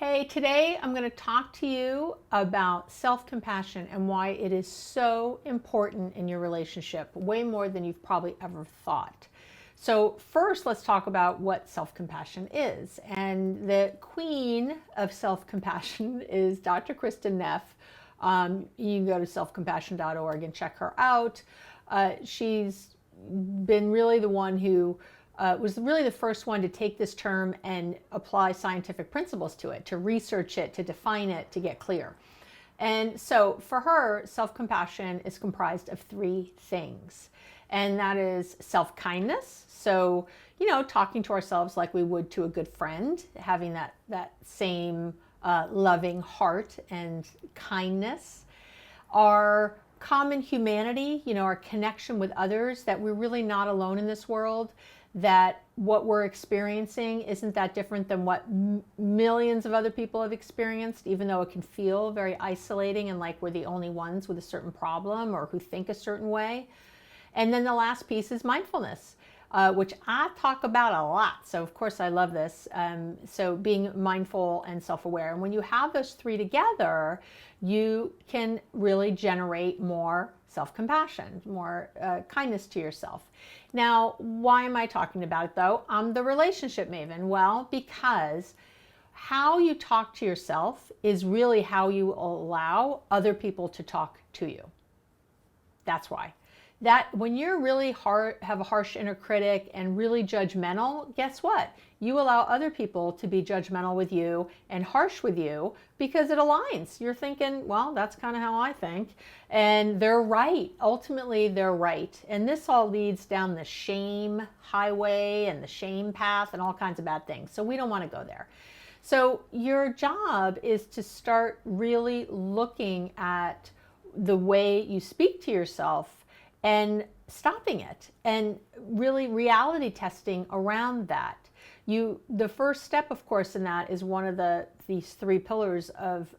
Hey, today I'm going to talk to you about self-compassion and why it is so important in your relationship, way more than you've probably ever thought. So first, let's talk about what self-compassion is. And the queen of self-compassion is Dr. Kristen Neff. You can go to selfcompassion.org and check her out. She's been really the one who was really the first one to take this term and apply scientific principles to it, to research it, to define it, to get clear. And so for her, self-compassion is comprised of three things. And that is self-kindness. So, talking to ourselves like we would to a good friend, having that same loving heart and kindness. Our common humanity, our connection with others, that we're really not alone in this world, that what we're experiencing isn't that different than what millions of other people have experienced, even though it can feel very isolating and like we're the only ones with a certain problem or who think a certain way. And then the last piece is mindfulness, which I talk about a lot. So of course I love this. So being mindful and self-aware. And when you have those three together, you can really generate more self-compassion, more kindness to yourself. Now, why am I talking about it though? I'm the relationship maven. Well, because how you talk to yourself is really how you allow other people to talk to you. That's why. That when you're really have a harsh inner critic and really judgmental, guess what? You allow other people to be judgmental with you and harsh with you because it aligns. You're thinking, well, that's kind of how I think. And they're right. Ultimately, they're right. And this all leads down the shame highway and the shame path and all kinds of bad things. So we don't want to go there. So your job is to start really looking at the way you speak to yourself and stopping it and really reality testing around that. The first step, of course, in that is one of these three pillars of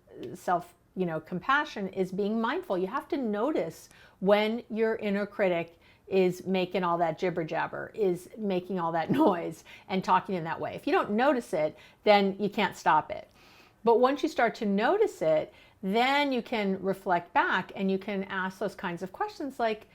compassion is being mindful. You have to notice when your inner critic is making all that jibber jabber, is making all that noise and talking in that way. If you don't notice it, then you can't stop it. But once you start to notice it, then you can reflect back and you can ask those kinds of questions like,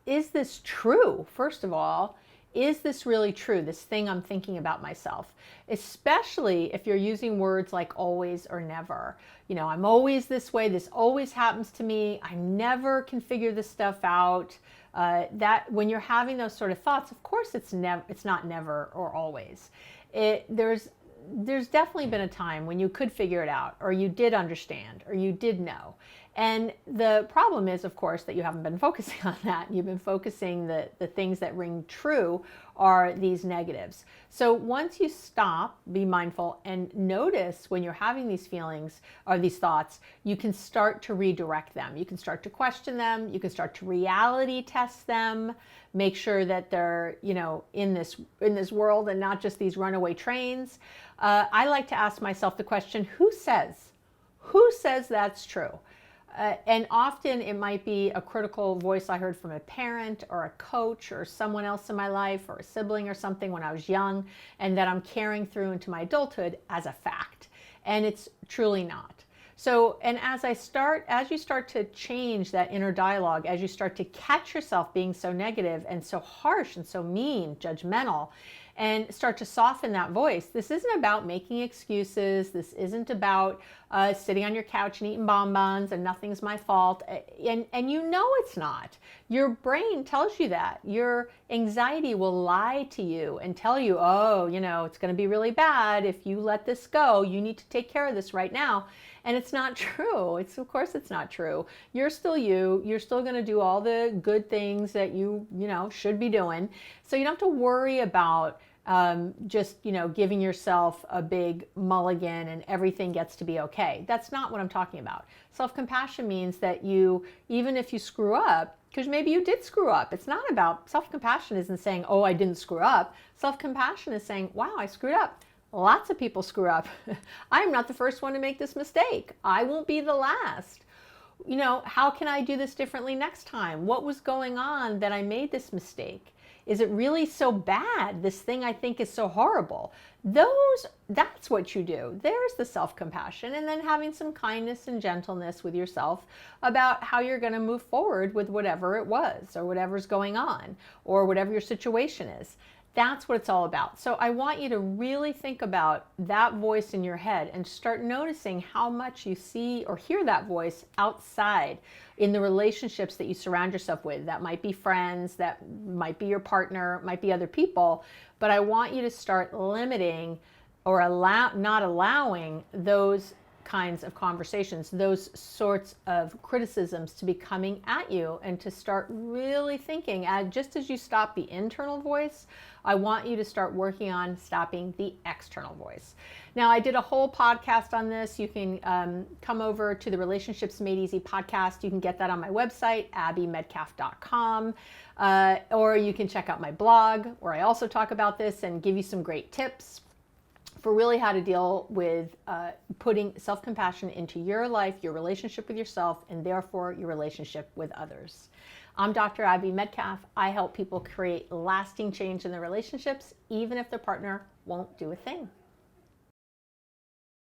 is this true? First of all, is this really true? This thing I'm thinking about myself, especially if you're using words like always or never. I'm always this way. This always happens to me. I never can figure this stuff out. That when you're having those sort of thoughts, of course, it's not never or always. There's definitely been a time when you could figure it out, or you did understand, or you did know. And the problem is, of course, that you haven't been focusing on that. You've been focusing the things that ring true are these negatives. So once you stop, be mindful, and notice when you're having these feelings or these thoughts, you can start to redirect them. You can start to question them. You can start to reality test them. Make sure that they're, in this world and not just these runaway trains. I like to ask myself the question, who says that's true? And often it might be a critical voice I heard from a parent or a coach or someone else in my life or a sibling or something when I was young, and that I'm carrying through into my adulthood as a fact. And it's truly not. So, and as you start to change that inner dialogue, as you start to catch yourself being so negative and so harsh and so mean, judgmental, and start to soften that voice. This isn't about making excuses. This isn't about sitting on your couch and eating bonbons and nothing's my fault. And it's not. Your brain tells you that. Your anxiety will lie to you and tell you, it's going to be really bad if you let this go. You need to take care of this right now. And it's not true. Of course it's not true. You're still you. You're still going to do all the good things that you should be doing. So you don't have to worry about just giving yourself a big mulligan and everything gets to be okay. That's not what I'm talking about. Self-compassion means that even if you screw up, because maybe you did screw up, it's not about, self-compassion isn't saying, oh, I didn't screw up. Self-compassion is saying, wow, I screwed up. Lots of people screw up. I'm not the first one to make this mistake. I won't be the last. How can I do this differently next time? What was going on that I made this mistake? Is it really so bad? This thing I think is so horrible. That's what you do. There's the self-compassion, and then having some kindness and gentleness with yourself about how you're going to move forward with whatever it was, or whatever's going on, or whatever your situation is. That's what it's all about. So I want you to really think about that voice in your head and start noticing how much you see or hear that voice outside in the relationships that you surround yourself with. That might be friends, that might be your partner, might be other people. But I want you to start limiting or not allowing those kinds of conversations, those sorts of criticisms to be coming at you, and to start really thinking, just as you stop the internal voice, I want you to start working on stopping the external voice. Now, I did a whole podcast on this. You can come over to the Relationships Made Easy podcast. You can get that on my website, abbymedcalf.com, or you can check out my blog, where I also talk about this and give you some great tips for really how to deal with putting self-compassion into your life, your relationship with yourself, and therefore your relationship with others. I'm Dr. Abby Medcalf. I help people create lasting change in their relationships, even if their partner won't do a thing.